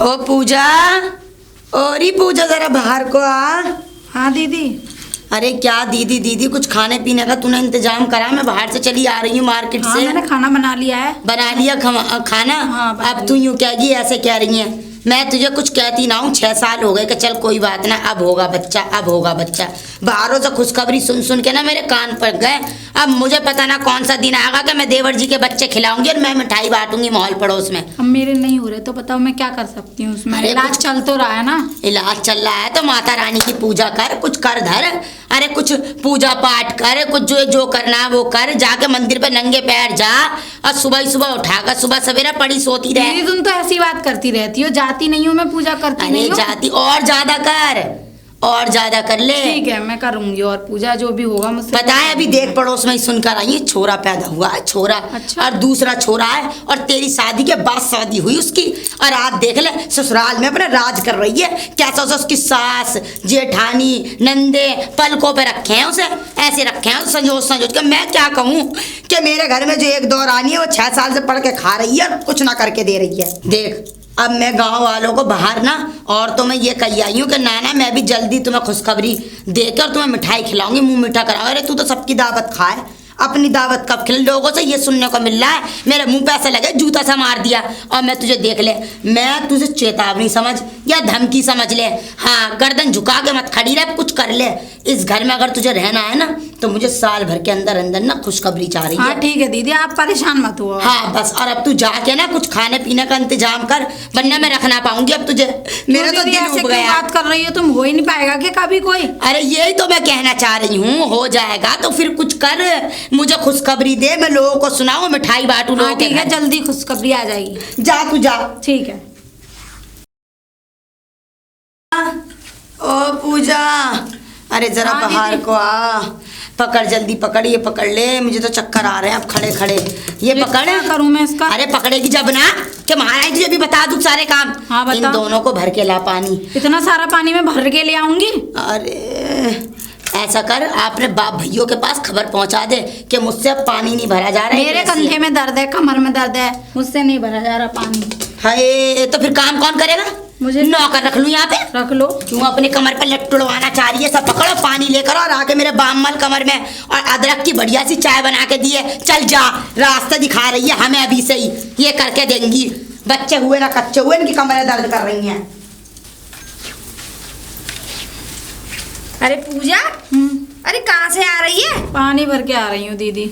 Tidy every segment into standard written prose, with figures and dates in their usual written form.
ओ पूजा, और ही पूजा जरा बाहर को आ। हाँ दीदी। अरे क्या दीदी दीदी, कुछ खाने पीने का तूने इंतजाम करा? मैं बाहर से चली आ रही हूँ मार्केट हाँ, से। मैंने खाना बना लिया है। बना लिया खाना? हाँ, बना अब तू यूँ कहेगी ऐसे कह रही है? मैं तुझे कुछ कहती ना हूँ, 6 साल हो गए कि चल कोई बात ना, अब होगा बच्चा, अब होगा बच्चा। बाहरों से खुशखबरी सुन सुन के ना मेरे कान पड़ गए। अब मुझे पता ना कौन सा दिन आएगा कि मैं देवर जी के बच्चे खिलाऊंगी और मैं मिठाई बांटूंगी मोहल्ला पड़ोस में। अब मेरे नहीं हो रहे तो बताओ मैं क्या कर सकती हूँ उसमें? इलाज चल तो रहा है ना। इलाज चल रहा है तो माता रानी की पूजा कर, कुछ कर धर। अरे कुछ पूजा पाठ कर, कुछ जो करना है वो कर। जाके मंदिर पे नंगे पैर जा और सुबह ही सुबह उठाकर सुबह सवेरा पड़ी सोती रहे। दीदी तुम तो ऐसी बात करती रहती हो, जाती नहीं हूँ मैं, पूजा करती नहीं हूँ। जाती और ज्यादा कर, और ज्यादा कर ले। ठीक है मैं करूंगी, और पूजा जो भी होगा मुझसे। पता है अभी देख पड़ोस में ही सुनकर आई है, छोरा पैदा हुआ है, छोरा। अच्छा। और दूसरा छोरा है, और तेरी शादी के बाद शादी हुई उसकी, और आज देख ले ससुराल में अपना राज कर रही है। कैसा उसकी सास जेठानी नंदे पलकों पे रखे हैं उसे, ऐसे रखे हैं संजोज संजोज के। मैं क्या कहूँ कि मेरे घर में जो एक दो रानी है वो 6 साल से पढ़ के खा रही है और कुछ ना करके दे रही है। देख अब मैं गांव वालों को बाहर ना औरतों में ये कही आई हूँ कि नाना मैं भी जल्दी तुम्हें खुशखबरी देकर तुम्हें मिठाई खिलाऊंगी, मुंह मीठा कराऊंगी। अरे तू तो सबकी दावत खाए, अपनी दावत कब खिला? लोगों से ये सुनने को मिल रहा है मेरे मुंह पे ऐसा लगे जूता सा मार दिया। और मैं तुझे देख ले, मैं तुझे चेतावनी समझ या धमकी समझ ले। हाँ गर्दन झुका के मत खड़ी रह, कुछ कर ले। इस घर में अगर तुझे रहना है ना तो मुझे साल भर के अंदर अंदर ना खुशखबरी चाह रही है। हाँ ठीक है दीदी, आप परेशान मत हो। हाँ बस, और अब तू जाके ना कुछ खाने पीने का इंतजाम कर, वरना मैं रख ना पाऊंगी अब तुझे। मेरे तो दिन उब गया। बात कर रही हो तुम, हो ही नहीं पाएगा कि कभी कोई? अरे यही तो मैं कहना चाह रही हूँ, हो जाएगा तो फिर कुछ कर, मुझे खुशखबरी दे, मैं लोगों को सुनाऊं, मिठाई बांटू लोगों के। ठीक है जल्दी खुशखबरी आ जाएगी। जा तू जा। ठीक है। ओ पूजा, अरे जरा बाहर को आ, पकड़ जल्दी पकड़, ये पकड़ ले, मुझे तो चक्कर आ रहे हैं अब खड़े खड़े। ये पकड़। क्या करूं मैं इसका? अरे पकड़ेगी जब ना कि महाराज तुझे भी बता दूं सारे काम। हाँ बता। इन दोनों को भर के ला पानी। इतना सारा पानी में भर के ले आऊंगी? अरे ऐसा कर, आपने बाप भैयों के पास खबर पहुंचा दे कि मुझसे अब पानी नहीं भरा जा रहा है। मेरे कंधे में दर्द है, कमर में दर्द है, मुझसे नहीं भरा जा रहा पानी। हाय तो फिर काम कौन करेगा? मुझे नौकर रख लूं यहाँ पे? रख लो। क्यों अपने कमर पे लट टुड़वाना चाह रही है? सब पकड़ो पानी लेकर और आके मेरे बामल कमर में, और अदरक की बढ़िया सी चाय बना के दिए। चल जा, रास्ता दिखा रही है हमें अभी से ही, ये करके देंगी। बच्चे हुए ना कच्चे हुए, इनकी कमरें दर्द कर रही हैं। अरे पूजा, अरे कहाँ से आ रही है? पानी भर के आ रही हूँ दीदी।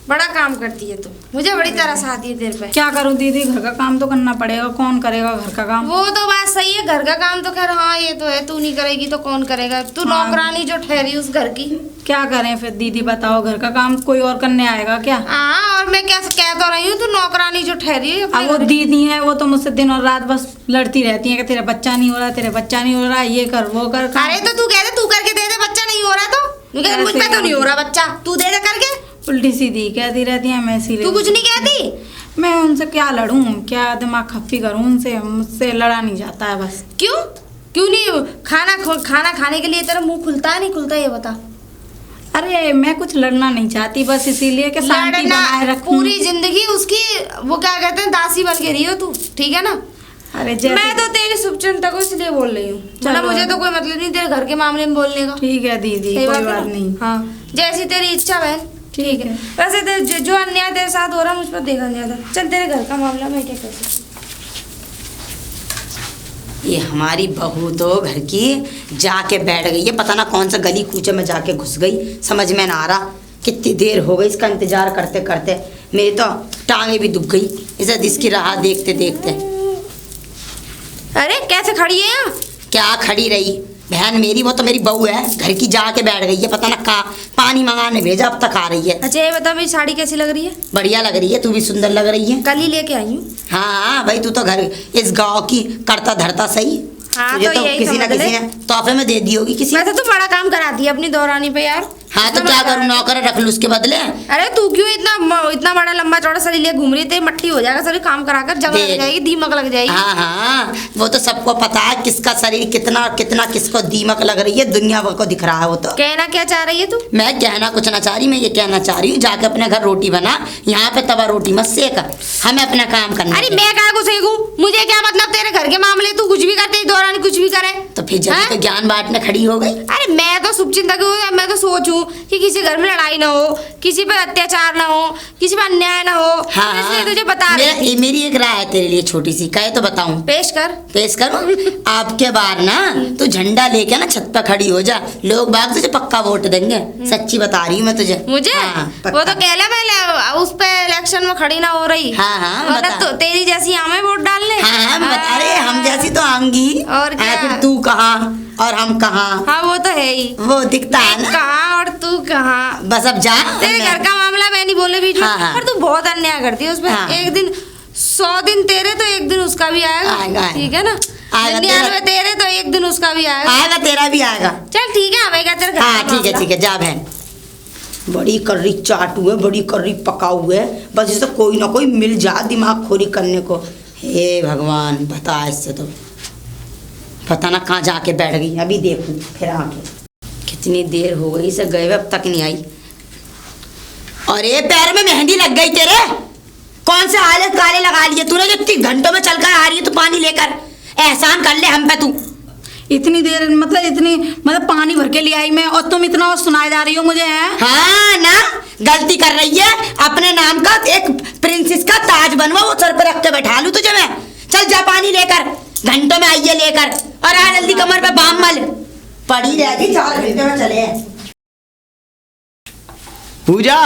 बड़ा काम करती है तू, मुझे बड़ी तरस आती है तेरे पे। क्या करूँ दीदी, घर का काम तो करना पड़ेगा, कौन करेगा घर का काम? वो तो बात सही है, घर का काम तो खैर हाँ ये तो है, तू नहीं करेगी तो कौन करेगा? तू हाँ। नौकरानी जो ठहरी उस घर की। क्या करें फिर दीदी बताओ, घर का काम कोई और करने आएगा क्या? हाँ और मैं क्या कह तो रही हूँ, तू नौकरानी जो ठहरी है। अब वो दीदी है, वो तो मुझसे दिन और रात बस लड़ती रहती है कि तेरा बच्चा नहीं हो रहा, तेरा बच्चा नहीं हो रहा, ये कर वो कर। अरे तो तू कह दे, तू करके दे दे, बच्चा नहीं हो रहा तो मुझ पे तो नहीं हो रहा बच्चा, तू दे दे करके। उल्टी सीधी कहती रहती है, मैं इसीलिए। तू कुछ नहीं कहती? मैं उनसे क्या लड़ूं, क्या दिमाग खप्पी करूं उनसे, मुझसे लड़ा नहीं जाता है बस। क्यों क्यों नहीं? खाना खाने के लिए तेरा मुंह खुलता है नहीं खुलता, ये बता। अरे मैं कुछ लड़ना नहीं चाहती, बस इसीलिए कि शांति बनाए रखूं। पूरी जिंदगी उसकी वो क्या कहते हैं दासी बन के रही हो तू, ठीक है ना? अरे मैं तो तेरी शुभचिंतक को इसलिए बोल रही हूँ, चलो मुझे तो कोई मतलब नहीं तेरे घर के मामले में बोलने का। ठीक है दीदी, कोई बात नहीं। हाँ जैसी तेरी इच्छा बहन। ठीक है। वैसे जो अन्याय तेरे साथ हो रहा है मुझ पर देखा नहीं आता। चल तेरे घर का मामला मैं क्या कर सकती। ये हमारी बहू तो घर की जाके बैठ गई है, पता ना कौन सा गली कूचे में जाके घुस गई, समझ में ना आ रहा। कितनी देर हो गई इसका इंतजार करते करते, मेरी तो टांगे भी दुख गई इसे इसकी राह देखते देखते। अरे कैसे खड़ी है यहाँ? क्या खड़ी रही बहन मेरी, वो तो मेरी बहू है, घर की जाके बैठ गई है, पता ना कहाँ पानी मंगाने भेजा अब तक आ रही है। अच्छा ये बता मेरी साड़ी कैसी लग रही है? बढ़िया लग रही है, तू भी सुंदर लग रही है। कल ही लेके आई हूँ। हाँ भाई तू तो घर इस गांव की करता धरता सही। हाँ तुझे तो यही किसी ना समझ ले। किसी ने तोहफे में दे दी होगी किसी। वैसे तो बड़ा काम करा दिया अपनी दौरानी पे यार। हाँ तो क्या करूँ, नौकर रख लूँ उसके बदले? अरे तू क्यों इतना बड़ा लंबा चौड़ा शरीर लिए घूम रही थी? मट्टी हो जाएगा शरीर, काम कराकर जंग लग जाएगी, दीमक लग जाएगी। हाँ हाँ, वो तो सबको पता है किसका शरीर कितना कितना किसको दीमक लग रही है, दुनिया को दिख रहा है वो तो। कहना क्या चाह रही है तू? मैं कहना कुछ ना चाह रही, मैं ये कहना चाह रही हूँ जाके अपने घर रोटी बना, यहाँ पे तवा रोटी मत सेक, हमें अपना काम करना। अरे मैं क्या को सेकूं? मुझे क्या मतलब तेरे घर के मामले, तू कुछ भी करते दौरान कुछ भी करे तो फिर जब तो ज्ञान बांटने खड़ी हो गई। अरे मैं तो शुभचिंतक हूँ, मैं तो सोचूं कि किसी घर में लड़ाई ना हो, किसी पर अत्याचार ना हो, किसी पर अन्याय ना हो। हाँ, इसलिए तुझे बता रही। मेरी एक राय है तेरे लिए छोटी सी, कहे तो बताऊं? पेश कर। पेश करूं? आपके बार ना तू झंडा लेके ना छत पे खड़ी हो जा, लोग बाग तुझे पक्का वोट देंगे, सच्ची बता रही हूँ मैं तुझे। मुझे वो तो कह ले, मैं उस पे इलेक्शन में खड़ी ना हो रही। हाँ तो तेरी जैसी हमें वोट डालने। अरे हम जैसी तो आऊंगी, और क्या? फिर तू कहाँ और हम कहाँ? हाँ वो तो है ही, वो दिखता है ना। कहाँ और तू कहाँ? बस अब जा, तेरे घर का मामला मैं नहीं बोले बीच में। हाँ। पर तू बहुत अन्याय करती है उसमें। हाँ। एक दिन 100 दिन तेरे तो एक दिन उसका भी आएगा। ठीक है ना? 99 तेरे तो एक दिन उसका भी आएगा। तेरा भी आएगा। चल ठीक है, आवेगा तेरे घर। हाँ ठीक है जा बहन। बड़ी कर्री चाटू है, बड़ी कर्री पकाऊ है, बस इसे कोई ना कोई मिल जा दिमाग खोरी करने को। हे भगवान बता, इससे तो पता ना कहाँ जाके बैठ गई, अभी देखूं फिर आके। कितनी देर हो गई इसे गए, अब तक नहीं आई। अरे पैर में मेहंदी लग गई तेरे, कौन से आले काले लगा लिए तूने जो इतनी घंटों में चलकर आ रही है? तू पानी लेकर एहसान कर ले हम पे। तू इतनी देर मतलब पानी भर के ले आई मैं, और तुम इतना सुनाए जा रही हो मुझे है? हाँ ना, गलती कर रही है। अपने नाम का एक प्रिंसेस का ताज बनवा, वो सर पर रख के बैठा लूं तुझे मैं। चल जा पानी लेकर, घंटों में आइए लेकर, और आ जल्दी कमर पे बाम मल, पड़ी रहेगी 4 घंटे में चले। पूजा,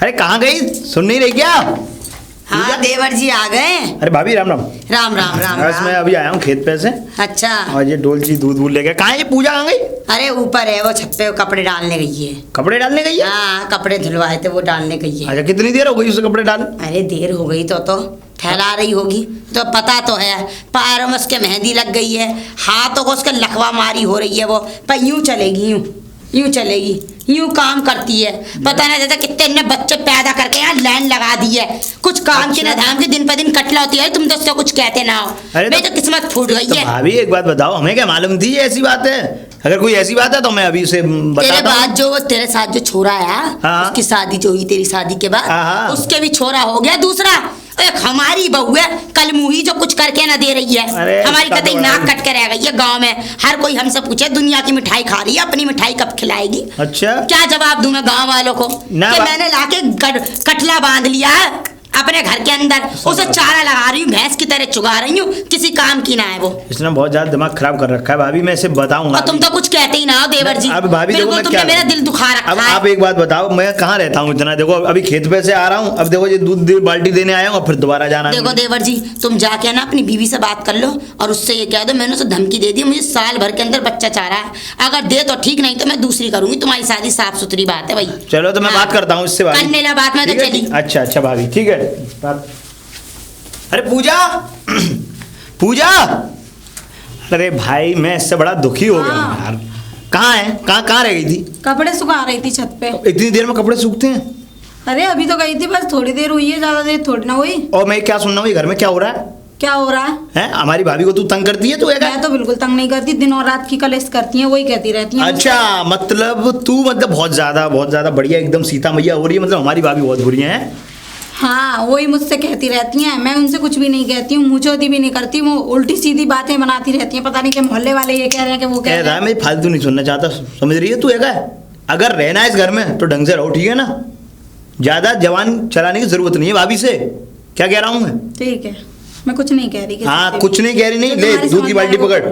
अरे कहाँ गई, सुन नहीं रही क्या? हाँ देवर जी आ गए। अरे भाभी राम राम। राम राम राम बस मैं अभी आया हूँ खेत पे से। अच्छा, और ये डोलची दूध वूध लेके, कहाँ है ये पूजा, कहाँ गई? अरे ऊपर है वो, छत पे कपड़े डालने गई है। कपड़े डालने गई है? हाँ कपड़े धुलवाए थे, वो डालने गई है। अच्छा, कितनी देर हो गई उसे कपड़े डाल? अरे देर हो गई तो ठहरा रही होगी, तो पता तो है। पैरों में उसके मेहंदी लग गई है, हाथों को उसके लखवा मारी हो रही है वो, पर यूं चलेगी, यूं चलेगी, यूं काम करती है। पता नहीं जैसे कितने ने बच्चे पैदा करके यहाँ लाइन लगा दी है, कुछ काम की ना धाम की, दिन पर दिन कटला होती है। तुम तो उसका कुछ कहते ना हो। मेरी तो किस्मत फूट गई है। भाभी एक बात बताओ, हमें क्या मालूम थी ये ऐसी बात है? अगर कोई ऐसी बात है तो मैं अभी उसे तेरे बाद जो तेरे साथ जो छोरा है, हाँ। उसकी शादी जो हुई तेरी शादी के बाद, हाँ। उसके भी छोरा हो गया दूसरा। एक हमारी बहू है कलमुही जो कुछ करके ना दे रही है, हमारी कतई नाक कट के रह गई है गांव में। हर कोई हमसे पूछे दुनिया की मिठाई खा रही है, अपनी मिठाई कब खिलाएगी? अच्छा, क्या जवाब दूं मैं गांव वालों को कि मैंने लाके कटला बांध लिया है अपने घर के अंदर, उसे चारा लगा रही हूँ, भैंस की तरह चुगा रही हूँ, किसी काम की ना है वो। इसने बहुत ज्यादा दिमाग खराब कर रखा है भाभी, मैं इसे बताऊंगा। और तुम तो कुछ कहते ही ना हो देवर जी। अब भाभी देखो मैं क्या, मेरा दिल दुखा रखा अब है। आप एक बात बताओ, मैं कहाँ रहता हूँ इतना? देखो अभी खेत पे से आ रहा हूँ, अब देखो ये दूध बाल्टी देने आया हूँ और फिर दोबारा जाना। देखो देवर जी, तुम जाके ना अपनी बीवी से बात कर लो और उससे ये कह दो मैंने उसे धमकी दे दी, मुझे साल भर के अंदर बच्चा चाह रहा है, अगर दे तो ठीक, नहीं तो मैं दूसरी करूंगी। तुम्हारी शादी साफ सुथरी बात है भाई। चलो तो मैं बात करता हूँ इससे, करने ला बात में तो चली। अच्छा भाभी ठीक है। अरे पूजा, पूजा, अरे भाई मैं इससे बड़ा दुखी हो गया हूँ यार। कहाँ है, कहाँ रह गई थी? कपड़े सुखा रही थी छत पे। इतनी देर में कपड़े सूखते हैं? अरे अभी तो गई थी, बस थोड़ी देर हुई है, ज्यादा देर थोड़ी ना हुई। और मैं क्या सुन रहा हूँ, घर में क्या हो रहा है? क्या हो रहा है? हमारी भाभी को तू तंग करती है? तू मैं तो बिल्कुल तंग नहीं करती, दिन और रात की कलेश करती है, वही कहती रहती है। अच्छा, मतलब तू बहुत ज्यादा बढ़िया, एकदम सीता मैया हो रही है, मतलब हमारी भाभी बहुत बुरी है। हाँ वही मुझसे कहती रहती हैं, मैं उनसे कुछ भी नहीं कहती हूँ, मुझोदी भी नहीं करती, वो उल्टी सीधी बातें बनाती रहती हैं। पता नहीं कि मोहल्ले वाले ये कह रहे हैं कि वो कह रहे हैं। मैं फालतू नहीं सुनना चाहता, समझ रही है तू? अगर रहना है इस घर में तो ढंग से रहो, ठीक है ना? ज्यादा जवान चलाने की जरूरत नहीं है भाभी से। क्या कह रहा हूँ मैं? ठीक है, मैं कुछ नहीं कह रही। हाँ कुछ नहीं कह रही, नहीं ले दूध की बाल्टी पकड़,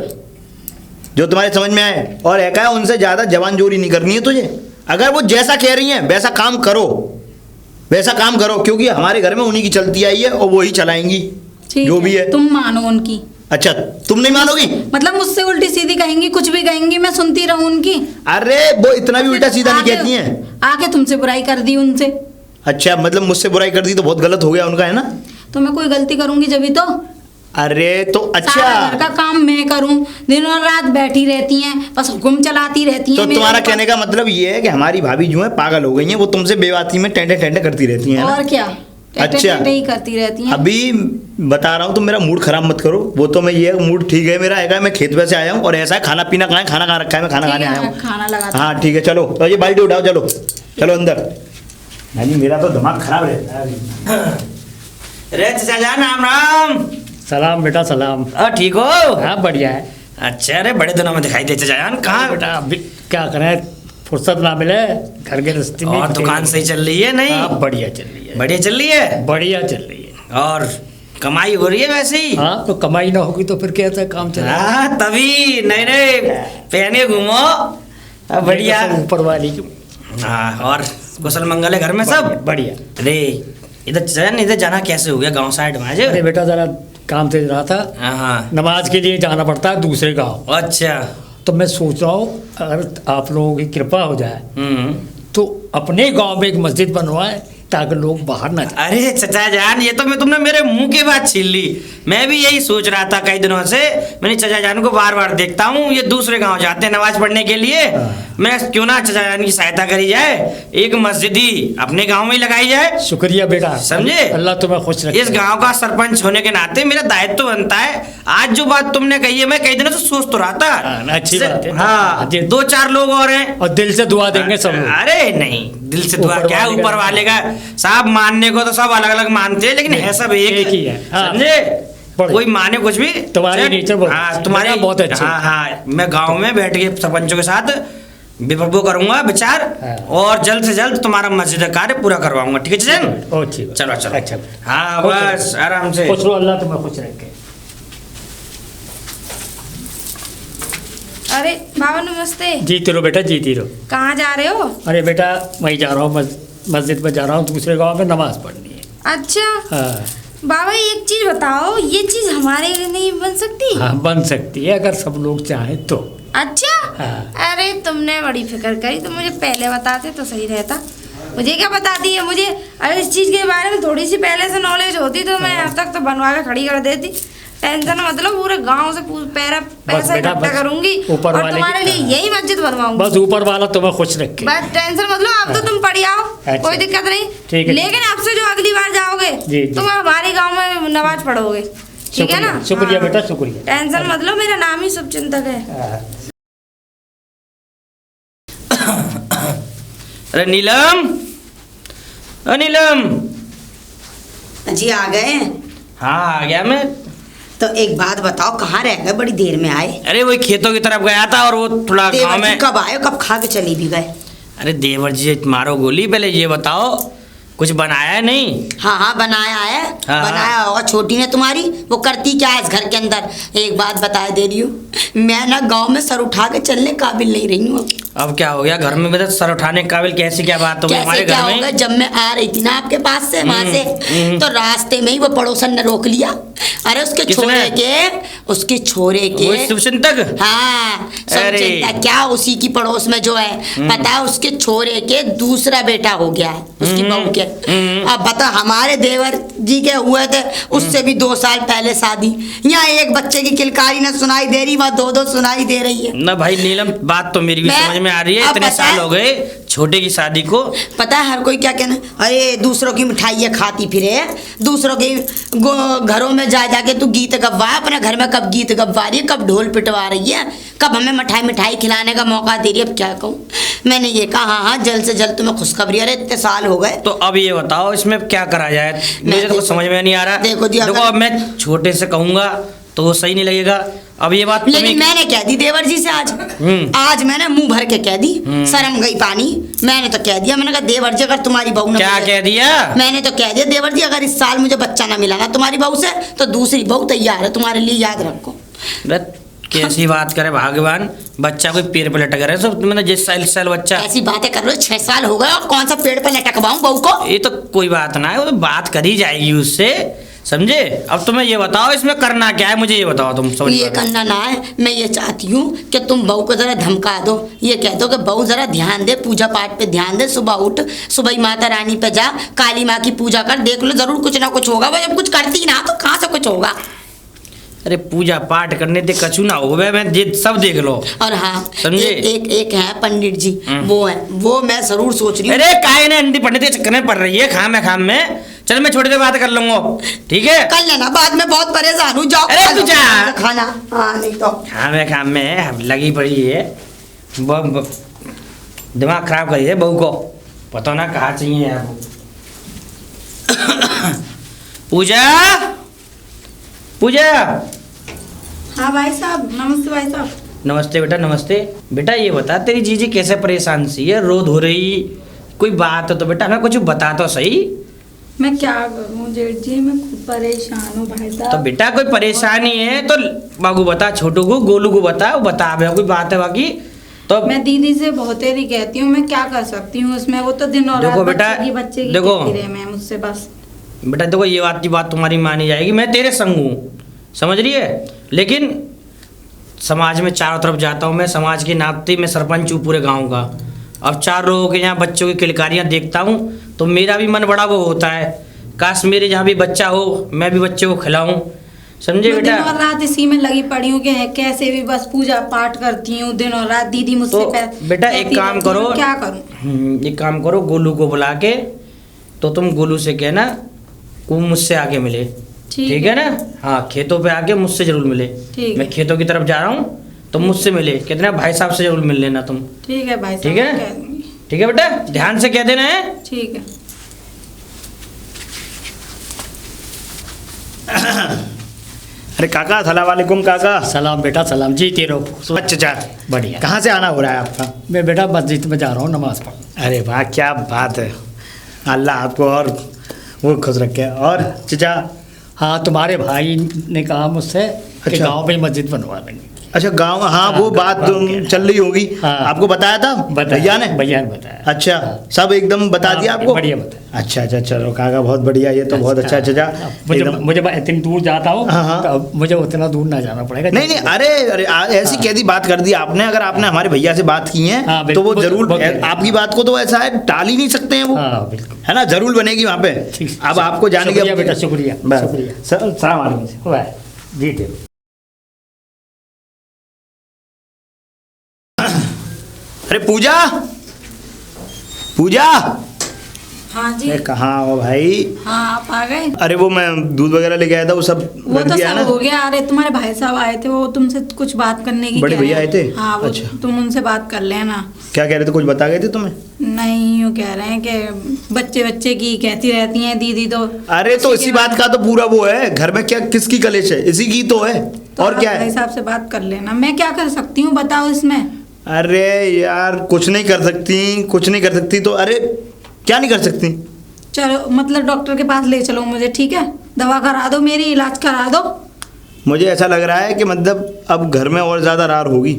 जो तुम्हारे समझ में आए। और है उनसे ज्यादा जवान जोरी नहीं करनी है तुझे। अगर वो जैसा कह रही है वैसा काम करो, वैसा काम करो, क्योंकि हमारे घर में उन्हीं की चलती आई है और वो ही चलाएंगी जो भी है। तुम मानो उनकी। अच्छा तुम नहीं मानोगी? मतलब मुझसे उल्टी सीधी कहेंगी, कुछ भी कहेंगी, मैं सुनती रहूं उनकी? अरे वो इतना भी उल्टा सीधा नहीं कहती हैं। आके तुमसे बुराई कर दी उनसे। अच्छा, मतलब मुझसे बुराई कर दी तो बहुत गलत हो गया उनका, है ना? तो मैं कोई गलती करूंगी जब ही तो। अरे तो अच्छा, सारा घर का काम मैं करूं, दिन और रात बैठी रहती हैं, बस हुक्म चलाती रहती हैं। तो मेरे तुम्हारा ऊपर। कहने का मतलब ये है कि हमारी भाभी जो है पागल हो गई हैं, वो तुमसे बेबाती में टेंटे टेंटे करती रहती हैं, है ना? और क्या, अच्छा। ही करती रहती हैं। अभी बता रहा हूँ, तो मेरा मूड खराब मत करो। वो तो मैं ये मूड ठीक है मेरा, है मैं खेत पे से आया हूँ और ऐसा है खाना पीना कहाँ है, खाना कहाँ रखा है, मैं खाना ठीक खाने है, आया हूँ। खाना लगा। हाँ ठीक है, चलो तो ये बाल्टी उठाओ, चलो चलो अंदर। नहीं मेरा तो दिमाग खराब रहता है अभी। अरे चाचा जान, राम राम। सलाम बेटा सलाम। और ठीक हो? हाँ बढ़िया है। अच्छा, अरे बड़े दिनों में दिखाई दे चाचा जान, कहाँ? बेटा अभी क्या करें, फुर्सत ना मिले घर के रस्ते में। और दुकान सही चल रही है नहीं? हाँ बढ़िया चल रही है, बढ़िया चल रही है। बढ़िया चल रही है। और कमाई हो रही है वैसे ही? हाँ तो कमाई ना होगी तो फिर कैसा काम चलेगा? हाँ तभी नहीं रे, पहने घूमो। बढ़िया। सब ऊपर वाली की। हाँ, और कुशल मंगल है घर में सब? बढ़िया। अरे इधर चलन, इधर जाना कैसे हो गया गांव साइड में आज? अरे बेटा जरा काम से रहा था, हाँ। नमाज के लिए जाना पड़ता है दूसरे गांव। अच्छा। तो मैं सोच रहा हूँ अगर आप लोगों की कृपा हो जाए तो अपने गांव में एक मस्जिद बनवाए ताकि लोग बाहर ना जाए। अरे चचा जान, ये तो तुमने मेरे मुंह की बात छीन ली। मैं भी यही सोच रहा था कई दिनों से। मैंने चचा जान को बार बार देखता हूँ, ये दूसरे गांव जाते हैं नमाज पढ़ने के लिए। मैं क्यों ना चचा जान की सहायता करी जाए, एक मस्जिद ही अपने गांव में ही लगाई जाए। शुक्रिया बेटा, समझे? अल्लाह तुम्हें खुश रखे। इस गांव का सरपंच होने के नाते मेरा दायित्व बनता है। आज जो बात तुमने कही है, मैं कई दिनों से सोच तो रहा था। अच्छी बात है। हाँ, जी। 2-4 लोग और हैं। और दिल से दुआ देंगे सब लोग। अरे नहीं, दिल से दुआ क्या है, ऊपर वाले का। साहब मानने को तो सब अलग अलग मानते हैं, लेकिन है सब एक ही है। हाँ। समझे? कोई माने कुछ भी। तुम्हारी नेचर बहुत हाँ, तुम्हारी बहुत अच्छी। हाँ हाँ, मैं गांव में बैठ के सरपंचों के साथ वो करूंगा विचार, हाँ। और जल्द से जल्द तुम्हारा मस्जिद का कार्य पूरा करवाऊंगा। ठीक है जैन? अच्छी बात। चलो चलो। अच्छा। हाँ बस आराम से। खुश रहो, अल्लाह तुम्हें खुश रखे। अरे बाबा नमस्ते। जीती रहो बेटा, जीती रहो। कहाँ जा रहे हो? अरे बेटा वहीं जा रहा हूँ, मस्जिद में जा रहा हूँ, दूसरे गांव में नमाज पढ़नी है। अच्छा हाँ बाबा, एक चीज बताओ, ये चीज हमारे लिए नहीं बन सकती? हाँ बन सकती है अगर सब लोग चाहें तो। अच्छा। हाँ। अरे तुमने बड़ी फिक्र करी, तो मुझे पहले बताते तो सही रहता। मुझे क्या बताती है, मुझे अरे इस चीज के बारे में थोड़ी सी पहले से नॉलेज होती तो मैं अब तक तो बनवा के खड़ी कर देती। टेंशन मतलब पूरे गांव से पैसा बेटा, इकट्ठा बस करूंगी ऊपर और वाले तुम्हारे की- लिए यही मस्जिद बनवाऊंगी। बस ऊपर वाला तुम्हें खुश रखे। बस टेंशन मतलब अब तो तुम पढ़ी आओ, अच्छा। कोई दिक्कत नहीं। ठीक है। लेकिन अब से जो अगली बार जाओगे जी, जी। तुम हमारे गांव में नमाज पढ़ोगे, ठीक है ना? शुक्रिया हाँ। बेटा, शुक्रिया। टेंशन मतलब मेरा नाम ही शुभचिंतक है। हाँ। अरे नीलम, नीलम। जी आ गए? हाँ आ गया मैं। तो एक बात बताओ, कहाँ रह गए, बड़ी देर में आए? अरे वही खेतों की तरफ गया था, और वो थोड़ा गाँव देवर जी में। कब आए, कब खा के चली भी गए? अरे देवर जी मारो गोली, पहले ये बताओ कुछ बनाया है नहीं? हाँ हाँ बनाया है। हाँ। बनाया होगा छोटी ने तुम्हारी। वो करती क्या है इस घर के अंदर? एक बात बता दे रही हूँ, मैं ना गांव में सर उठा के चलने काबिल नहीं रही हूँ। अब क्या हो गया घर में, बता सर उठाने के काबिल कैसी क्या बात हो गई हमारे कैसे क्या घर होगा? में? जब मैं आ रही थी ना आपके पास से वहां से, तो रास्ते में ही वो पड़ोसन ने रोक लिया। अरे उसके किसने? उसके छोरे वो के। शुभचिंतक? हाँ अरे। शुभचिंतक क्या, उसी की पड़ोस में जो है, पता है उसके छोरे के दूसरा बेटा हो गया है उसकी बहू के। अब बता, हमारे देवर जी के हुए थे उससे भी 2 साल पहले शादी। यहाँ एक बच्चे की किलकारी न सुनाई दे रही, वहाँ 2-2 सुनाई दे रही है। ना भाई नीलम, बात तो मेरी भी मैं- समझ में आ रही है। अब इतने पता साल है- हो गए छोटे की शादी को। पता है हर कोई क्या कहना, अरे दूसरों की मिठाइयाँ खाती फिरे, दूसरों के घरों में जा जाके तू गीत गवा, अपने घर में कब गीत गवा रही है, कब ढोल पिटवा रही है, कब हमें मिठाई खिलाने का मौका दे रही है। अब क्या कहूँ, मैंने ये कहा हाँ हाँ जल्द से जल्द तुम्हें खुशखबरी। अरे इतने साल हो गए। तो अब ये बताओ इसमें क्या करा जाए, मुझे तो कुछ समझ में नहीं आ रहा। देखो जी, देखो अगर- अब मैं छोटे से कहूंगा तो वो सही नहीं लगेगा। अब ये बात लेकिन तुम्हें- मैंने कह दी देवर जी से आज मैंने मुंह भर के कह दी, शर्म गई पानी। मैंने तो कह दिया, मैंने कहा देवर जी अगर तुम्हारी बहू क्या कह दिया? मैंने तो कह दिया देवर जी अगर इस साल मुझे बच्चा ना मिला ना तुम्हारी बहू से, तो दूसरी बहू तैयार है तुम्हारे लिए, याद रखो। कैसी बात करे भगवान, बच्चा कोई पेड़ पे लटक रहा है सब, मैंने जिस साल बच्चा। ऐसी बातें कर रहे हो, 6 साल हो गए और कौन सा पेड़ पे लटकवाऊं बहू को? ये तो कोई बात ना है, वो तो बात करी जाएगी उससे, समझे? अब तुम्हें ये बताओ इसमें करना क्या है, मुझे ये बताओ तुम समझ। ये करना ना है, मैं ये चाहती हूँ कि तुम बहू को जरा धमका दो, ये कह दो कि बहू जरा ध्यान दे, पूजा पाठ पे ध्यान दे, सुबह उठ, सुबह ही माता रानी पे जा, काली माँ की पूजा कर, देख लो जरूर कुछ ना कुछ होगा। भाई जब कुछ करती ना तो कहाँ से कुछ होगा। अरे पूजा पाठ करने ते कछु ना होवे, मैं सब देख लो। और हाँ समझे? एक है पंडित जी, वो मैं जरूर सोच रही हूँ। अरे काहे ने अंधी पंडित के चक्कर में पड़ रही है खाम में। चल मैं छोटी देर बात कर लूंगा, ठीक है? कर लेना, बाद में बहुत परेशान हूँ। जाओ अरे तू जा खाना। हाँ नहीं तो खाम में लगी पड़ी है, दिमाग खराब करी है बहू को, पता ना कहाँ चाहिए यार वो। पूजा पूजा। हाँ भाई साहब, नमस्ते भाई साहब। नमस्ते बेटा, नमस्ते बेटा। ये बता तेरी जीजी कैसे परेशान सी है, रो धो रही, कोई बात हो तो बेटा हमें कुछ बता तो सही। मैं क्या करूँ जेठ जी, मैं खुद परेशान हूँ भाई साहब। तो बेटा कोई परेशानी है तो बाबू बता, छोटू को गोलू को बता, वो बता बे कोई बात है। बाकी तो मैं दीदी से बहुत देरी कहती हूँ, मैं क्या कर सकती हूँ उसमें, वो तो दिन और रात देखो बेटा, बच्चे की देखो कहती रहे मैं मुझसे बस। बेटा देखो ये बात की बात तुम्हारी मानी जाएगी, मैं तेरे संग हूँ, समझ रही है? लेकिन समाज में चारों तरफ जाता हूँ मैं, समाज के नाते मैं सरपंच हूँ पूरे गांव का। अब 4 लोगों के यहाँ बच्चों की किलकारियाँ देखता हूँ तो मेरा भी मन बड़ा वो होता है, काश मेरे जहाँ भी बच्चा हो मैं भी बच्चे को खिलाऊं, समझे बेटा? दिन और रात इसी में लगी पड़ी हूँ कि कैसे भी बस पूजा पाठ करती हूँ दिन और रात। दीदी मुझसे तो बेटा एक काम करो, क्या करूँ? एक काम करो, गोलू को बुला के तो तुम गोलू से कहना वो मुझसे आके मिले, ठीक है ना? हाँ खेतों पे आके मुझसे जरूर मिले। मैं खेतों की तरफ जा रहा हूँ तो मुझसे मिले, कितना भाई साहब से जरूर मिल लेना तुम। ठीक है भाई साहब, ठीक है कह दूंगी। ठीक है बेटा, ध्यान से कह देना है। ठीक है। अरे काका, सलाम वालेकुम काका। सलाम बेटा, सलाम। जीते रहो। अच्छा बढ़िया। कहाँ से आना हो रहा है आपका? मैं बेटा मस्जिद में जा रहा हूँ नमाज पढ़। अरे वाह क्या बात है, अल्लाह आपको और वो खुश रखे। और चचा? हाँ तुम्हारे भाई ने कहा मुझसे कि अच्छा। गांव में मस्जिद बनवा देंगे। अच्छा गांव, हाँ हाँ, वो बात गाँव के। चल रही होगी। हाँ। आपको बताया था भैया ने? भैया ने बताया। अच्छा सब एकदम बता हाँ, दिया आपको? बढ़िया बताया। अच्छा चलो काका बहुत बढ़िया, ये तो बहुत अच्छा चचा। मुझे इतनी दूर जाता हूँ हाँ, हाँ। तो मुझे उतना दूर ना जाना पड़ेगा। नहीं अरे ऐसी कैसी बात कर दी आपने। अगर आपने हमारे भैया से बात की है हाँ, तो वो बिल्कुल, जरूर बिल्कुल। आपकी बात को तो ऐसा है टाल ही नहीं सकते हैं वो, हाँ बिल्कुल, है ना? जरूर बनेगी वहाँ पे। ठीक। अब आपको जाने शुक्रिया बेटा, शुक्रिया शुक्रिया। सलाम वालेकुम। जी ठीक। अरे पूजा पूजा, हाँ जी। कहाँ हो भाई? हाँ आप आ गए? अरे वो मैं दूध वगैरह लेके आया था, वो सब वो रख तो दिया है सब ना? हो गया। अरे तुम्हारे भाई साहब आए थे, वो तुमसे कुछ बात करने की बड़े कह भैया रहे आए थे? हैं। हाँ वो अच्छा। तुम उनसे बात कर लेना। क्या कह रहे थे, कुछ बता गए थे तुम्हें? नहीं यूँ कह रहे हैं कि बच्चे की कहती रहती हैं दीदी तो। अरे तो इसी बात का तो पूरा वो है, घर में क्या किसकी कलेश है, इसी की तो है। तो और क्या भाई है? साहब से बात कर लेना। मैं क्या कर सकती हूँ बताओ इसमें? अरे यार कुछ नहीं कर सकती तो अरे क्या नहीं कर सकती? चलो मतलब डॉक्टर के पास ले चलो मुझे, ठीक है? दवा करा दो, मेरी इलाज करा दो। मुझे ऐसा लग रहा है कि मतलब अब घर में और ज़्यादा रार होगी।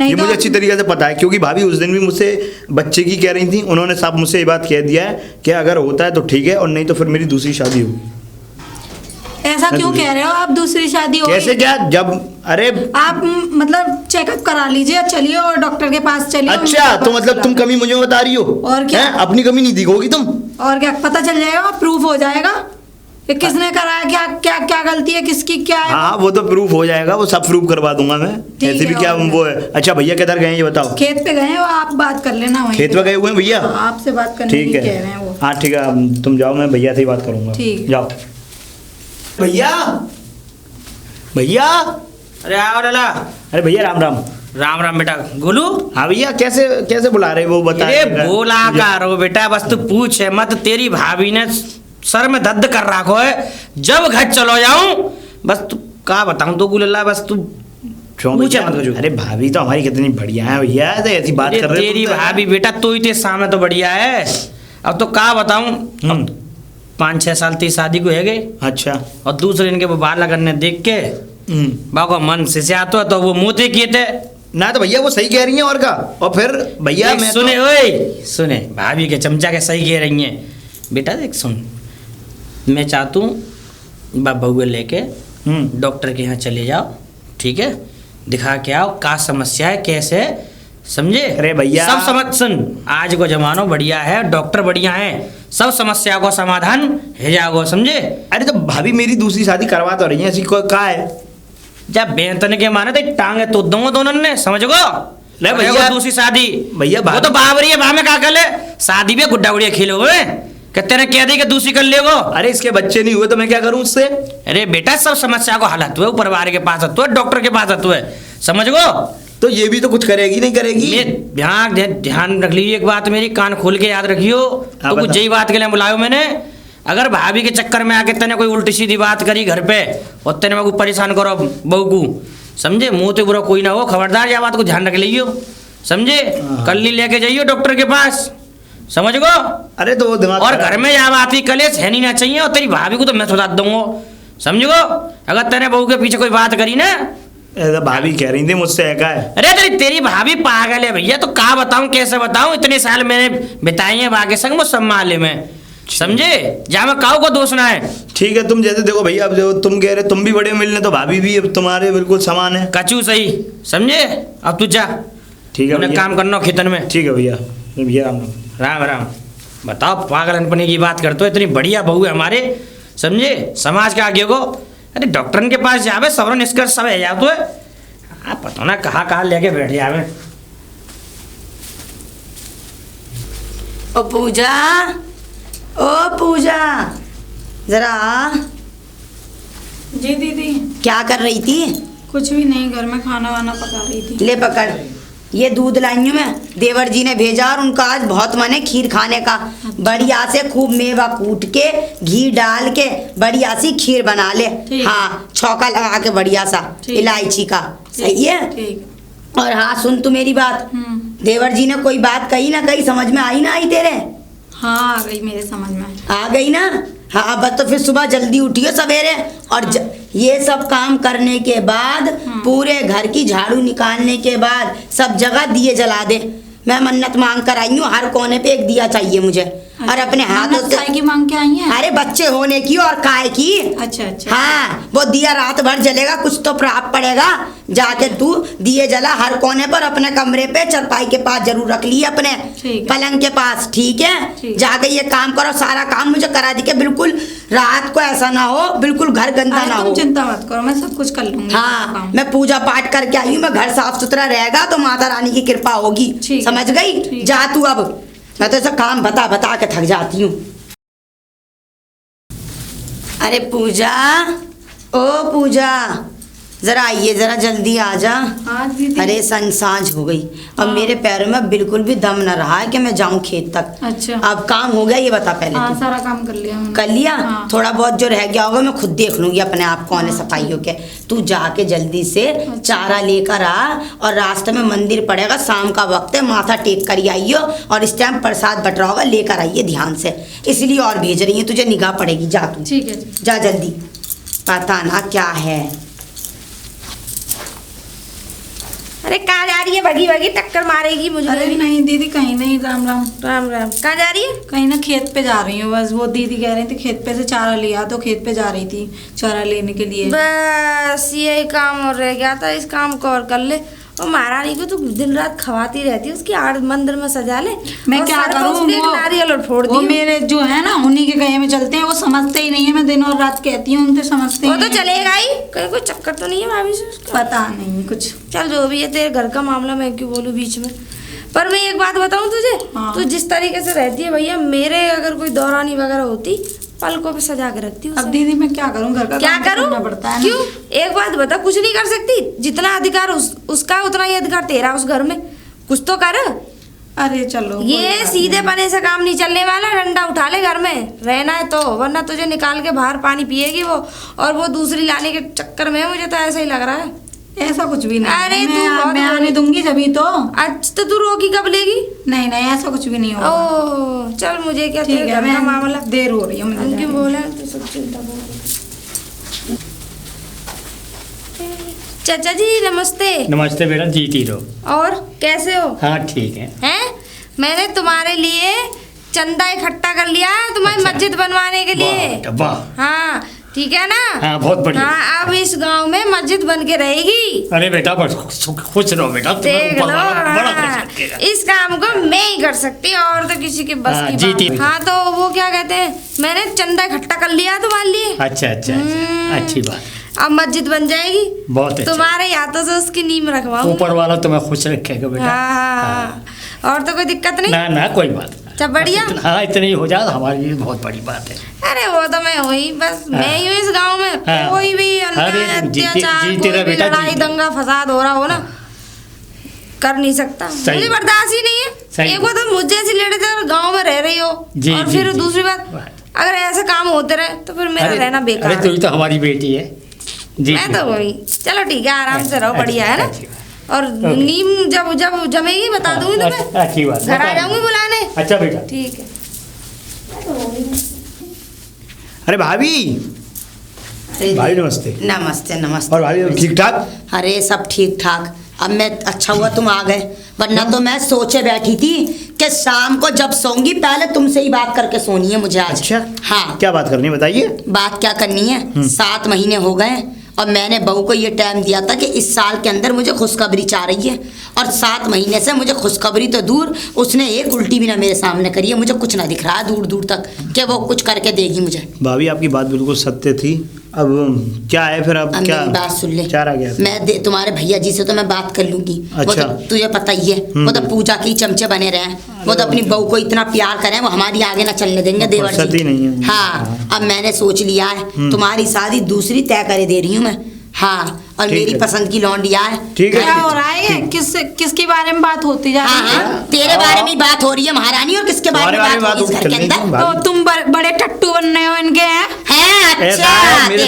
नहीं ये तो मुझे अच्छी तरीके से पता है, क्योंकि भाभी उस दिन भी मुझसे बच्चे की कह रही थी, उन्होंने साफ मुझसे ये बात कह दिया है कि अगर होता है तो ठीक है और नहीं तो फिर मेरी दूसरी शादी होगी। ऐसा क्यों कह रहे हो आप? दूसरी शादी होगी? कैसे क्या? जब अरे आप मतलब चेकअप करा लीजिए, चलिए और डॉक्टर के पास चलिए। अच्छा तो मतलब तुम कमी मुझे बता रही हो? और क्या? हैं? अपनी कमी नहीं दिखोगी तुम? और क्या पता चल जाएगा, प्रूफ हो जाएगा कि किसने कराया, क्या क्या क्या गलती है किसकी, क्या है। हाँ वो तो प्रूफ हो जाएगा, वो सब प्रूफ करवा दूंगा मैं। ठीक ऐसे भी है, क्या और वो है। अच्छा भैया किधर गए हैं ये बताओ? खेत पे गए हो, आप बात कर लेना वहीं खेत पे। में गए हुए हैं भैया? हाँ, आपसे बात करने ठीक की कह है, रहे हैं वो। हाँ ठीक है, अब तुम जाओ, मैं भैया से ही बात करूंगा। ठीक है। जाओ। भैया भैया, अरे आओ लाला। अरे भैया राम राम। राम राम बेटा। गोलू, हाँ भैया कैसे कैसे बुला रहे वो बता? अरे बोला करो बेटा, बस तू पूछे मत। तेरी भाभी ने सर में दर्द कर रखो है, जब घर चलो जाऊं बस तू का बताऊं तो गुल्ला, बस तू पूछे मत कुछ। अरे भाभी तो हमारी कितनी बढ़िया है भैया, तो ऐसी बात कर रहे हो तेरी तुम तो। भाभी बेटा तो ही तेरे सामने तो बढ़िया है। अब तो का बताऊं, 5-6 साल ती शादी को है गए। अच्छा। और दूसरे इनके वो बाल करने देख के बाबा मन से आता है तो वो मोते किए थे ना। तो भैया वो सही कह रही हैं और का। और फिर भैया मैं सुने ओए सुने, भाभी के चमचा के सही कह रही हैं बेटा। देख सुन, मैं चाहता हूँ बबुए लेके डॉक्टर के यहाँ चले जाओ, ठीक है? दिखा के आओ का समस्या है, कैसे, समझे? अरे भैया सब समझ सुन, आज को जमानो बढ़िया है, डॉक्टर बढ़िया है, सब समस्या को समाधान है जाओ, समझे? अरे तो भाभी मेरी दूसरी शादी करवा तो रही है, ऐसी कोई का है? जब बेतन के माने तो टांगे तो दूंगा दोनों ने, समझ गो। ले भैया, भैया दूसरी शादी भैया वो तो बाबरी है, में का कर ले शादी भी गुड्डा गुड़िया खेलो हुए कहते ने कह दी कि दूसरी कर ले गो। अरे इसके बच्चे नहीं हुए तो मैं क्या करूं उससे? अरे बेटा सब समस्या को हल हतु है, परिवार के पास हतु है, डॉक्टर के पास हतु है, समझ गो। तो ये भी तो कुछ करेगी नहीं करेगी? ध्यान रख लीजिए एक बात मेरी, कान खोल के याद रखियो। तो कुछ यही बात के लिए बुलायो मैंने। अगर भाभी के चक्कर में आके तने कोई उल्टी सीधी बात करी घर पे और तने को परेशान करो बहू को, समझे, मुंह तो बुरा कोई ना हो, खबरदार यह बात को ध्यान रख लीजियो, समझे। कल ही लेके जाइयो डॉक्टर के पास, समझ गो। अरे तो वो दिमाग और घर में यह बात ही कलेश है नहीं ना चाहिए, और तेरी भाभी को तो मैं सुधा दूंगा, समझ गो। अगर तेरे बहू के पीछे कोई बात करी ना, ऐसा भाभी कह रही थी मुझसे है का है। अरे तेरी भाभी पागल है भैया, तो कहा बताऊं कैसे बताऊं, इतने साल मैंने बिताए हैं बाकी संग वो संभाले में, समझे। जहाँ मैं काऊ को दोष ना है। ठीक है, तुम जैसे देखो भैया, अब जो तुम कह रहे तुम भी बड़े मिलने, तो भाभी भी अब तुम्हारे बिल्कुल समान है। कचू सही, समझे। अब तू जा, ठीक है काम करना खेतन में। ठीक है भैया, भैया राम राम राम। बताओ पागलपने की बात करते हो, इतनी बढ़िया बहू है हमारे, समझे, समाज के आगे को। अरे डॉक्टर के पास जावे, सवरो निष्कर्ष सब है जाते है, आप पता ना कहाँ लेके बैठ जावे। ओ पूजा, ओ पूजा, जरा जी दीदी। क्या कर रही थी? कुछ भी नहीं, घर में खाना वाना पका रही थी। ले पकड़, ये दूध लाई हूं मैं, देवर जी ने भेजा और उनका आज बहुत मन है खीर खाने का। बढ़िया से खूब मेवा कूट के घी डाल के बढ़िया सी खीर बना ले। हाँ, छौका लगा के बढ़िया सा इलायची का, सही है। ठीक। और हाँ सुन तू मेरी बात, देवर जी ने कोई बात कही ना कही, समझ में आई ना आई तेरे? हाँ आ गई मेरे समझ में। आ गई ना? हाँ बस तो फिर सुबह जल्दी उठियो सवेरे, और ये सब काम करने के बाद पूरे घर की झाड़ू निकालने के बाद सब जगह दिए जला दे। मैं मन्नत मांग कर आई हूँ, हर कोने पे एक दिया चाहिए मुझे। अच्छा, और अपने हाथों से काय की मांग के आई हैं? अरे बच्चे होने की और काय की। अच्छा अच्छा। हाँ, वो दिया रात भर जलेगा, कुछ तो प्राप्त पड़ेगा। जाके तू दिए जला हर कोने पर, अपने कमरे पे चरपाई के पास जरूर रख ली, अपने पलंग के पास, ठीक है। जाके ये काम करो, सारा काम मुझे करा दी के, बिल्कुल रात को ऐसा ना हो, बिल्कुल घर गंदा ना हो। चिंता मत करो, मैं सब कुछ कर लूंगी। हाँ, मैं पूजा पाठ करके आई हूँ, मैं घर साफ सुथरा रहेगा तो माता रानी की कृपा होगी, समझ गई। जा तू अब, मैं तो ऐसा काम बता बता के थक जाती हूँ। अरे पूजा, ओ पूजा, जरा आइए, जरा जल्दी आ जा। हाँ दीदी। अरे सांझ हो गई, अब मेरे पैरों में बिल्कुल भी दम न रहा है कि मैं जाऊं खेत तक। अच्छा। अब काम हो गया ये बता पहले। हाँ, तू सारा काम कर लिया मैंने। कर लिया? हाँ। थोड़ा बहुत जो रह गया होगा मैं खुद देख लूंगी अपने आप कौन है सफाई हो के। तू जाके जल्दी से चारा लेकर आ, और रास्ते में मंदिर पड़ेगा, शाम का वक्त है, माथा टेक कर आइयो, और इस टाइम प्रसाद बट रहा होगा, लेकर आइए ध्यान से, इसलिए और भेज रही है, तुझे निगाह पड़ेगी। जा तू, ठीक है। जा जल्दी, पता ना क्या है। अरे कहाँ जा रही है? भगी भगी टक्कर मारेगी मुझे। अरे नहीं दीदी, कहीं नहीं। राम राम। राम राम। कहाँ जा रही है? कहीं ना खेत पे जा रही हूँ, बस वो दीदी कह रही थी खेत पे से चारा लिया, तो खेत पे जा रही थी चारा लेने के लिए। बस यही काम और रह गया था, इस काम को और कर ले। और महारानी को तो दिन रात खवाती रहती है, उसकी आड़ मंदिर में सजा ले। मैं क्या करूँ, नारियल और फोड़ वो मेरे जो है ना उन्हीं के गए में चलते हैं, वो समझते ही नहीं है। मैं दिन और रात कहती हूँ उनसे, समझते वो ही तो चलेगा ही, कहीं कोई चक्कर तो नहीं है भाभी से उसका? पता नहीं कुछ। चल जो भी है, तेरे घर का मामला, मैं क्यों बोलूं बीच में। पर मैं एक बात बताऊं तुझे, हाँ। तू जिस तरीके से रहती है भैया, मेरे अगर कोई दौरानी वगैरह होती, पलकों पे सजा के रखती हूँ। अब दीदी मैं क्या करूँ, घर का क्या काम करूँ? करना पड़ता है। क्यों? एक बात बता, कुछ नहीं कर सकती? जितना अधिकार उसका उतना ही अधिकार तेरा उस घर में, कुछ तो कर। अरे चलो, ये सीधे पने से काम नहीं चलने वाला, डंडा उठा ले, घर में रहना है तो, वरना तुझे निकाल के बाहर पानी पिएगी वो, और वो दूसरी लाने के चक्कर में। मुझे तो ऐसा ही लग रहा है। ऐसा कुछ भी नहीं। अरे मैं आने दूंगी जभी तो। आज तो तू रोकी कब लेगी? नहीं नहीं, ऐसा कुछ भी नहीं होगा। ओह चल, मुझे क्या, ठीक है, मैं मामला देर हो रही है मुझे उनकी बोला तो सब चिंता बोल। चाचा जी नमस्ते। नमस्ते बेटा, जीती रहो। और कैसे हो? हाँ ठीक है। हैं? मैंने तुम्हारे लिए चंदा इकट्ठा कर लिया है, तुम्हारी मस्जिद बनवाने के लिए। वाह। हाँ ठीक है ना? हाँ बहुत बढ़िया। हाँ, अब इस गांव में मस्जिद बन के रहेगी। अरे बेटा बस खुश रहो बेटा, देख लो, बड़ा हाँ, खुश रखेगा। इस काम को मैं ही कर सकती, और तो किसी के बस हाँ, की जीती। बात। हाँ तो वो क्या कहते हैं, मैंने चंदा इकट्ठा कर लिया तुम्हारे लिए। अच्छा अच्छा अच्छा, अच्छी बात। अब मस्जिद बन जाएगी। बहुत अच्छा। तुम्हारे हाथों से उसकी नींव रखवाऊंगी। ऊपर वाला तुम्हें खुश रखेगा बेटा। हाँ। और तो कोई दिक्कत नहीं। ना कोई बात नहीं। सब बढ़िया। हाँ इतनी ही हो जाए हमारे लिए बहुत बड़ी बात है। अरे वो तो मैं हुई, बस मैं ही हूँ इस गांव में। हाँ। कोई भी अन्याय, अत्याचार, कोई भी लड़ाई दंगा फसाद हो रहा हो ना, कर नहीं सकता। मुझे बर्दाश्त ही नहीं है। एक बार तो मुझे जैसी लेडीज गांव में रह रही हो, और फिर दूसरी बात, अगर ऐसे काम होते रहे तो फिर मेरा रहना बेकार। अरे तू तो हमारी बेटी है जी। मैं तो वही। चलो ठीक है, आराम से रहो, बढ़िया है ना। और नीम जब जब जमेगी बता दूंगी तुम्हें। अच्छी बात। घर आ जाऊंगी बुलाने। अच्छा बेटा ठीक है। अरे भाभी, भाभी नमस्ते। नमस्ते नमस्ते। और भाभी ठीक ठाक? अरे सब ठीक ठाक। अब मैं अच्छा हुआ तुम आ गए, वरना तो मैं सोचे बैठी थी कि शाम को जब सोऊंगी पहले तुमसे ही बात करके सोनी है मुझे आज। अच्छा, हाँ। क्या बात करनी है बताइए। बात क्या करनी है, 7 महीने हो गए और मैंने बहू को ये टाइम दिया था कि इस साल के अंदर मुझे खुशखबरी चाह रही है, और 7 महीने से मुझे खुशखबरी तो दूर, उसने एक उल्टी भी ना मेरे सामने करी है। मुझे कुछ ना दिख रहा है दूर दूर तक कि वो कुछ करके देगी मुझे। भाभी आपकी बात बिल्कुल सत्य थी। अब क्या है फिर, अब क्या मेरी बात सुन ले। क्या रह गया? मैं तुम्हारे भैया जी से तो मैं बात कर लूंगी। वो अच्छा। तो तुझे पता ही है, वो तो पूजा की चमचे बने रहे हैं। वो तो अपनी बहू को इतना प्यार करें, वो हमारी आगे ना चलने देंगे देवर फुर्सत ही नहीं जी। है। हाँ, अब मैंने सोच लिया है तुम्हारी शादी दूसरी तय करे दे रही हूँ मैं। हाँ, और ठीक मेरी है। पसंद की लौंडिया है। ठीक है। क्या हो रहा है? किसके बारे में बात होती जा हाँ रही है? हाँ, तेरे बारे में ही बात हो रही है महारानी, और किसके बारे में बात हो रही है इस घर के अंदर? तो तुम बड़े टट्टू बन रहे हो इनके हैं? अच्छा, मेरे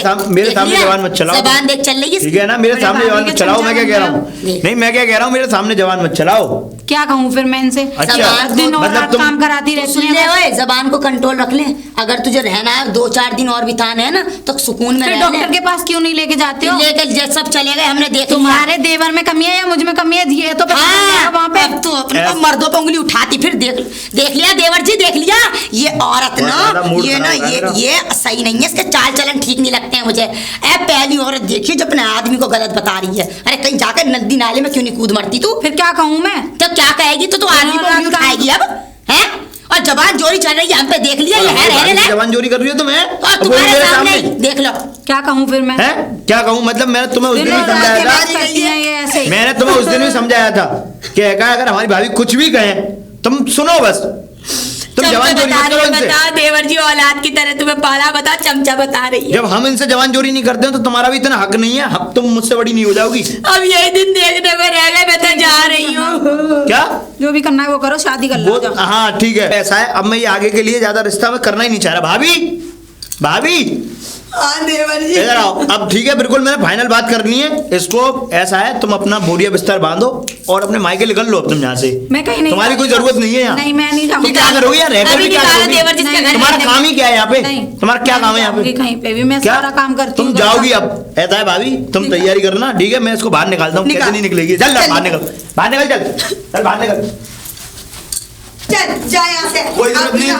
सामने जवान मत चलाओ। जबान देख चल रही है। ठीक है ना, मेरे सामने जवान मत चलाओ। मैं क्या कह रहा हूँ, नहीं मैं क्या कह रहा हूँ, मेरे सामने जवान मत चलाओ। क्या कहूँ फिर मैं इनसे? अच्छा, दिन और मतलब रात तुम काम कराती रहती सुन ले हैं। ओए, जबान को कंट्रोल रख ले। अगर तुझे रहना है 2-4 दिन और बिताने है ना, तो सुकून में फिर रह डॉक्टर के पास क्यों नहीं लेके जाते हो? लेकर सब चले गए, हमने देख तुम्हारे देवर में कमी है या मुझ में कमी है? ये तो पता नहीं है वहाँ पे। अब तू अपने को मर्दों पे उंगली उठाती, फिर देख लिया देवर जी, देख लिया। ये औरत ज्यादा ना, मूड ये ना, खराब है मेरा। ये सही नहीं है, इसके चाल चलन ठीक नहीं लगते हैं मुझे। पहली औरत देखिए जो अपने आदमी को गलत बता रही है। अरे कहीं जाकर नदी नाले में क्यों नहीं कूद मरती तू? फिर क्या कहूँ मैं? तो क्या कहेगी? तो तू आदमी को उंगली उठाएगी अब, हैं? और जबान जोरी चल रही है, हम पे देख लिया। ये है रहने लायक? जवान चोरी कर रही हो तुम, हैं? और अब वो तुम्हारे मेरे सामने ही, देख लो। क्या कहूँ फिर मैं? हैं? क्या कहूँ मतलब, मैंने तुम्हें उस दिन दिन भी और रात समझाया के था। बात करती हैं ये ऐसे ही। मैंने तुम्हें उस दिन भी समझाया था कि अगर हमारी भाभी कुछ भी कहे तुम सुनो बस, तुम जवान चोरी मत करो इनसे। बताओ देवर जी औलाद की तरह तुम्हें पाला, बता चमचा बता रही है। जब हम इनसे जवान चोरी नहीं करते हैं तो तुम्हारा भी इतना हक नहीं है। हक तुम मुझसे बड़ी नहीं हो जाओगी। अब यही दिन देखने में रह गए, मैं तो जा रही हूँ। क्या जो भी करना है वो करो, शादी कर वो लो। हाँ ठीक है, ऐसा है। अब मैं ये आगे के लिए ज्यादा रिश्ता मैं करना ही नहीं चाह रहा। भाभी, भाभी हाँ देवर जी। इधर आओ। अब ठीक है, बिल्कुल मैंने फाइनल बात करनी है। इसको ऐसा है, तुम अपना बोरिया बिस्तर बांधो और अपने मायके निकल लो अब तुम यहाँ से। मैं कहीं नहीं तुम्हारी कोई जाऊंगी। जरूरत नहीं है यहाँ। नहीं, मैं नहीं जाऊंगी। तुम क्या करोगी यार, रहकर अभी भी क्या निकालो करोगी? देवर जी इसके घर तुम्हारा में। काम ही क्या है यहाँ पे? नहीं। तुम्हारा क्या काम है यहाँ पे? कहीं पे भी मैं क्या? सारा काम करती तुम हूँ। जाओगी अब? ऐसा है भाभी, तुम तैयारी करना, ठीक है? मैं इसको बाहर निकालता हूँ। कैसे नहीं निकलेगी? चल बाहर निकल, बाहर निकल, चल बाहर निकल। चल जा यहाँ से। कोई जरूरत नहीं।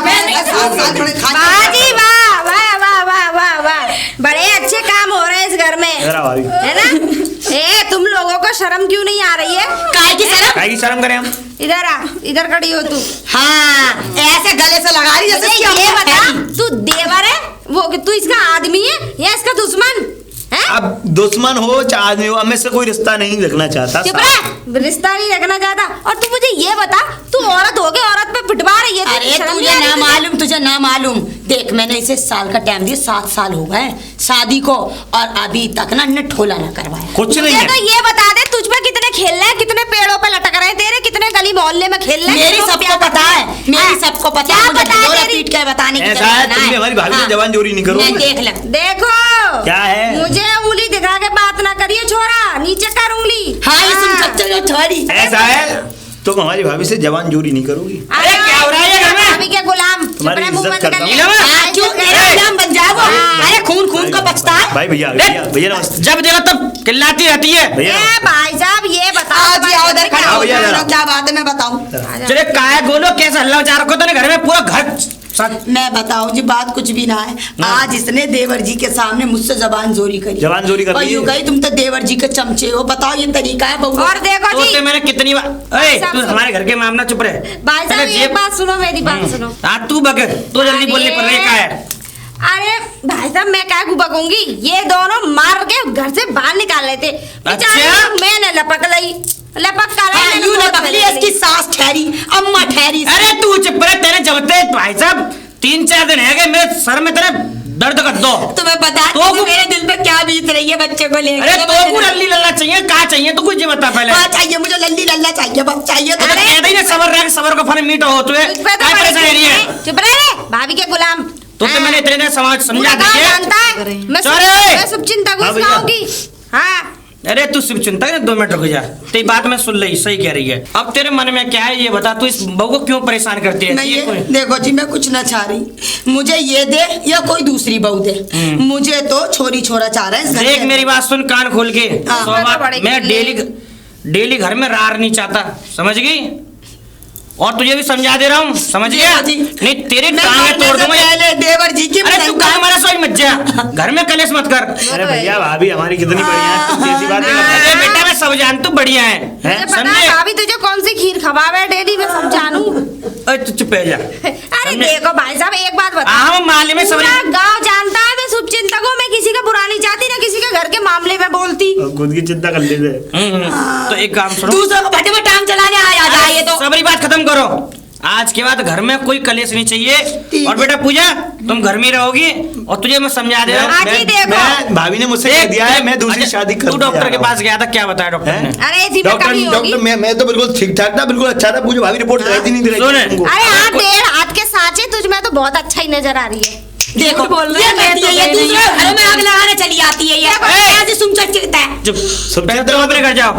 बाजी, वाह वाह वाह वाह वाह वाह, बड़े अच्छे काम हो रहे हैं इस घर में, इधर आओ भाभी। है ना? तुम लोगों को शर्म क्यों नहीं आ रही है? काय की शर्म? काहे की शर्म करें हम? इधर आ, इधर खड़ी हो तू। हाँ, ऐसे गले से लगा रही जैसे मुझे कि ये हम बता, हैं। तू देवर है वो, तू इसका आदमी है या इसका दुश्मन है? अब दुश्मन हो चाहे आदमी हो, मैं से कोई रिश्ता नहीं रखना चाहता। चुप रह, रिश्ता नहीं रखना चाहता। और तू मुझे ये बता, तू औरत हो के औरत पे पिटवा रही है? अरे शर्म तुझे नहीं आ रही ना तुझे? मालूम, तुझे ना मालूम। देख मैंने इसे साल का टाइम दिया, 7 साल हो गए शादी को, और अभी तक ना ने ठोला ना करवाया। कुछ नहीं मुझे है। तो ये बता दे, तुझ पे कितने खेल रहे हैं, कितने पेड़ों पे लटक रहे हैं तेरे, कितने गली मोहल्ले में खेल रहे हैं? मेरी किसको सबको प्यार पता है, करते हैं? मेरी सबको पता है। क्या मुझे पता है ढिंढोरा तेरी? पीट के बताने की ऐसा है, जरूरत तुमने हमारी भाभी से जवान चोरी नहीं करोगी। मैं देख ले। देखो क्या है? मुझे उंगली दिखा के बात ना करिए छोरा, नीचे कर उंगली। हाँ, ये सुन सकते हो छोड़ी। ऐसा है, तुम हमारी भाभी से जवान चोरी नहीं करोगी। अरे क्या हो रहा है ये घर में? भाभी के गुलाम, तुम्हारी अपने मुंह इज्जत में करता निकल हूँ। ले। हाँ, क्यों मेरा गुलाम बन जाए वो? अरे खून का बचता है। भाई भैया, भैया भैया नमस्ते। जब देखो तब चिल्लाती रहती है। भैया ए भाई साहब, ये बताओ आओ जी, आओ उधर खड़े आओ हो। भैया, जरा। क्या बात है मैं बताऊं? चले काय बोलो, कैसे हल्ला मचा रखो तूने घर में, पूरा घर मैं बताऊं जी, बात कुछ भी ना है। आज इसने देवर जी के सामने मुझसे जबान जोरी करी। जबान जोरी कर और रही यूं है। कही तुम तो देवर जी के चमचे हो। बताओ ये तरीका है बहू? और देखो तो जी, ते मैंने कितनी बार, अरे साहब तू सुनो। हमारे घर के मामला चुप रहे। भाई साहब पहले एक बात सुनो, मेरी बात सुनो। हाँ तू बगे, तू जल्दी बोलने पर रही का है। अरे भाई साहब मैं क्या बकूंगी, ये दोनों मार के घर से बाहर निकाल रहे थे। बेचारे मैंने लपक कर यूं लपक ली, इसकी सास ठहरी, अम्मा ठहरी। अरे तू चुप रह, तेरे जबते भाई साहब 3-4 दिन है गए, मेरे सर में तेरे दर्द कर दो। तुम्हें पता है तो मेरे दिल पे क्या बीत रही है बच्चे को लेकर? अरे तो लल्ली लल्ला चाहिए, कहाँ चाहिए तू कुछ बता पहले। हाँ चाहिए, मुझे लल्ली लल्ला चाहिए, बस चाहिए तो अरे कहते ही ना सबर रह, सबर का फल मीठा हो, तुझे क्या परेशानी है? चुप रहे भाभी के गुलाम। तो मैंने इतने देर समझ समझा दिए। जानता है मैं शुभचिंतक हूँ इस गाँव की। हाँ अरे तू सिर्फ चिंता है, 2 मिनट रुक जा, तेरी बात मैं सुन ली, सही कह रही है। अब तेरे मन में क्या है ये बता, तू इस बहू को क्यों परेशान करती है? नहीं ये देखो जी, मैं कुछ ना चाह रही, मुझे ये दे या कोई दूसरी बहू दे, मुझे तो छोरी छोरा चाह रहा है इस घर देख के। मेरी बात सुन कान खोल के। मैं डेली घर में रार नहीं चाहता, समझ गई? और तुझे भी समझा दे रहा हूँ, समझ गया? नहीं तेरे टांगे तोड़ दूंगा। देवर जी की अरे तू कहाँ हमारा सोच मत जा, घर में कलेश मत कर। अरे भैया भाभी हमारी कितनी बढ़िया है, तुम कैसी बातें कर रहे अरे बेटा मैं सब जानता हूँ, बढ़िया है, समझे? भाभी तुझे कौन सी खीर खवावे डेली में सब जानू। अरे तू चुप जा। अरे देखो भाई साहब एक बात बता, हम माले में पूरा गाँव जानता है मैं शुभचिंतक हूँ, मैं किसी का बुरा नहीं चाहती ना किसी के घर के मामले में बोलती। हो? खुद की चिंता कर लेते। तो एक काम सुनो, दूसरों को भट्टे में टांग चलाने आ जाता है ये तो। सबरी बात खत्म करो, आज के बाद घर में कोई कलेश नहीं चाहिए। और बेटा पूजा तुम घर में रहोगी, और तुझे मैं समझा दे रहा मैं भाभी ने मुझसे कह दिया है मैं दूसरी शादी कर। तू डॉक्टर के पास गया था, क्या बताया डॉक्टर ने? अरे इसी में कमी होगी। डॉक्टर मैं तो बिल्कुल ठीक ठाक था, बिल्कुल अच्छा था, पूछो भाभी रिपोर्ट कराई नहीं दे रही सुन। तुमको। अरे हाथ डेढ़ हाथ के साँचे तुझमें तो बहुत अच्छा ही नजर आ रही है। देखो बोल रहे ये हैं, मैं करती तो है, ये दे रही दूसरे हूँ। घरों में आग लगाने चली आती है ये। ऐसे सुन सकता है। चुप, पहले तुम अपने घर जाओ,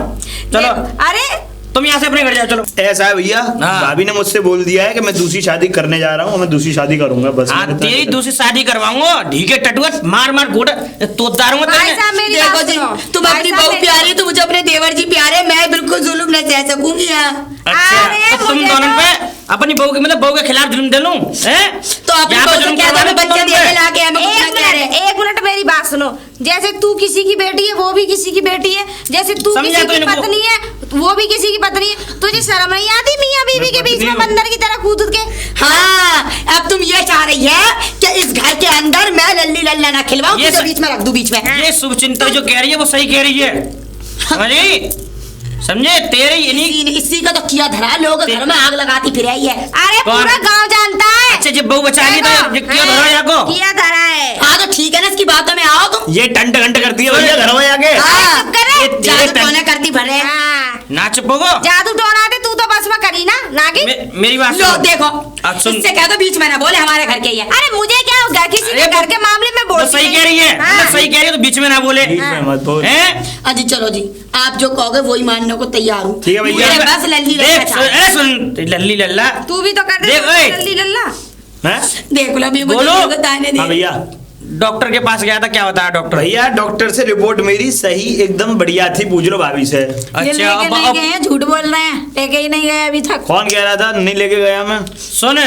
चलो अरे तुम यहाँ से अपने घर जाओ, चलो। ऐसा है भैया, हाँ। भाभी ने मुझसे बोल दिया है कि मैं दूसरी शादी करने जा रहा हूँ, मैं दूसरी शादी करूंगा बस। हाँ तेरी दूसरी शादी करवाऊंगा, ढीके टटुआ मार मार घोड़ा तोड़ दारूंगा भाई तेरे। साहब मेरी देखो बात जी, सुनो। तुम भाई अपनी साहब बहू मेरी प्यारी है तो मुझे अपने देवर जी प्यारे, मैं बिल्कुल जुल्म नहीं सह सकूंगी यहाँ। अच्छा अरे तो तुम मुझे दोनों तो- पे अपनी बहू के मतलब बहू के खिलाफ जुल्म दे लूं, हैं? तो अपनी यहाँ पे बहू से जुल्म क्या करवा हमें रहे तुम बच्चे दोनों देने पे? लाके हमें कुछ ना कह रहे। एक मिनट मेरी बात सुनो, जैसे तू किसी की बेटी है वो भी किसी की बेटी है, जैसे तू समझा किसी तो की इनको। पत्नी है वो भी किसी की पत्नी है, तुझे शर्म नहीं आती मियाँ बीवी के बीच में बंदर की तरह कूद के? हाँ अब तुम ये चाह रही है कि इस घर के अंदर मैं लल्ली लल्ला ना खिलवाऊं, ये तुझे बीच में रख दूं बीच में। ये शुभचिंतक जो कह रही है वो सही कह रही है, समझी? समझे? तेरे इसी का तो किया धरा, लोग घर में आग लगाती फिर आई है। अरे कौन? पूरा गांव जानता है। अच्छा जब बहू बचा ली तो ये क्यों धरा यहाँ को? किया धरा है। हाँ तो ठीक है ना, इसकी बातों में आओ तुम। ये टंट घंट करती है भैया घर में आके। हाँ, चुप करे। ये जादू टोने करती भरे। हाँ, ना चुप होगो? जादू टोना दे तू तो बस में करी ना नागिन। मेरी बात लो सुनो। देखो, अब सुन। इससे कह दो बीच में ना बोले, हमारे घर के ही है। अरे मुझे क्या होगा, किसी के अरे घर के मामले में बोल वो सही कह रही है, मतलब सही कह रही है तो बीच में ना बोले, बीच में मत बोल। हैं? अजी चलो जी, आप जो कहोगे वही मानने को तैयार हूँ। ठीक है भैया। मुझे बस लल्ली लल्ला देख चाहिए। अरे सुन लल्ली लल्ला तू भी तो कर दे देख, ओए। लल्ली लल्ला। हैं? देख लो अभी मुझे बोलो। लोग ताने हाँ दिए। भैया डॉक्टर के पास गया था, क्या बताया डॉक्टर? भैया डॉक्टर से रिपोर्ट मेरी सही एकदम बढ़िया थी, पूछ लो भाभी से। ये अच्छा लेके नहीं गए हैं, झूठ बोल रहे हैं, लेके ही नहीं गए अभी तक। कौन कह रहा था नहीं लेके गया मैं? सुन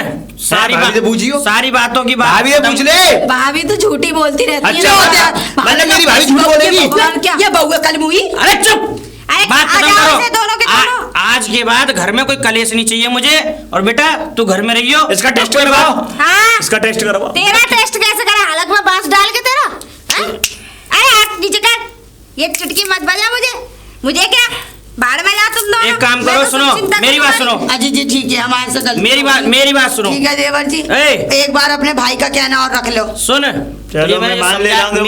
सारी भाभी से पूछियो। सारी बातों की बात भाभी से पूछ ले। भाभी तो झूठी बोलती रहती है। अच्छा, मतलब मेरी भाभी झूठ बोलेगी? और क्या? ये बहू कल मुई। अरे चुप, अरे बात आ खत्म जाओ से करो। दोनों के दोनों। आज के बाद घर में कोई कलेश नहीं चाहिए मुझे। और बेटा तू घर में रहियो, इसका टेस्ट करवाओ, हाँ इसका टेस्ट करवाओ। तेरा टेस्ट कैसे करा, हलक में बांस डाल के तेरा? हाँ? अरे हाथ नीचे कर, ये चुटकी मत बजा मुझे क्या बाहर में जा तुम दोनों। एक काम मैं करो, तो सुनो चिंता मेरी बात करवाई। सुनो, अजी जी ठीक है, हमारे से गलती मेरी बात सुनो। ठीक है देवर जी, ए। एक बार अपने भाई का कहना और रख लो। सुन चलो, तुझे मैं मैंने मान ले समझा- रहा हूँ,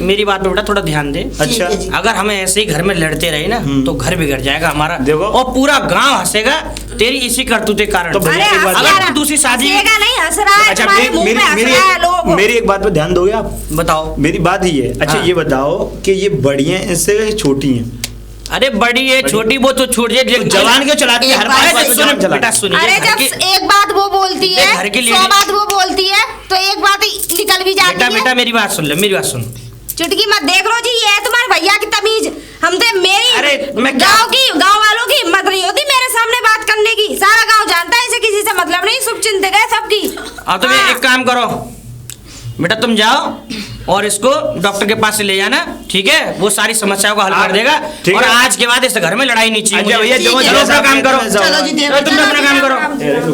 मेरी बात पे बेटा थोड़ा ध्यान दे। अच्छा है जी। अगर हम ऐसे ही घर में लड़ते रहे ना तो घर बिगड़ जाएगा हमारा, देखो। और पूरा गांव हंसेगा तेरी इसी करतूत के कारण। तो भैया अरे एक बात हंस अगर रहा तू दूसरी शादी हंसेगा नहीं, हंस रहा है अच्छा तुम्हारे मुंह में, हंस रहा है लोग। मेरी एक बात पे ध्यान दोगे आप? बताओ। मेरी बात ही है। अच्छा हाँ। ये बताओ कि ये बड़ी हैं इससे छोटी हैं? अरे बड़ी है छोटी वो तो छोड़ जाए, जवान क्यों चलाती है? एक हर बात बात से पे जवान चलाती बेटा है। सुनिए, अरे घर जब की- एक बात वो बोलती ये है घर की 100 लेडी- बात वो बोलती है तो एक बात निकल भी जाती बेटा है। बेटा मेरी बात सुन ले, मेरी बात सुन। चुटकी मत देख लो जी, ये है तुम्हारे भैया की तमीज। हम तो मेरी अरे, मैं क्या- गांव वालों की हिम्मत नहीं होती मेरे सामने बात करने की। सारा गांव जानता है इसे किसी से मतलब नहीं, शुभचिंतक है सबकी। अब तुम एक काम करो बेटा, तुम जाओ और इसको डॉक्टर के पास से ले जाना, ठीक है? वो सारी समस्याओं का हल कर देगा। ठीक और है। आज के बाद इस घर में लड़ाई नहीं चाहिए अच्छा मुझे। भैया, चलो अपना काम करो, चलो जी देवर तुम जी। अपना काम करो।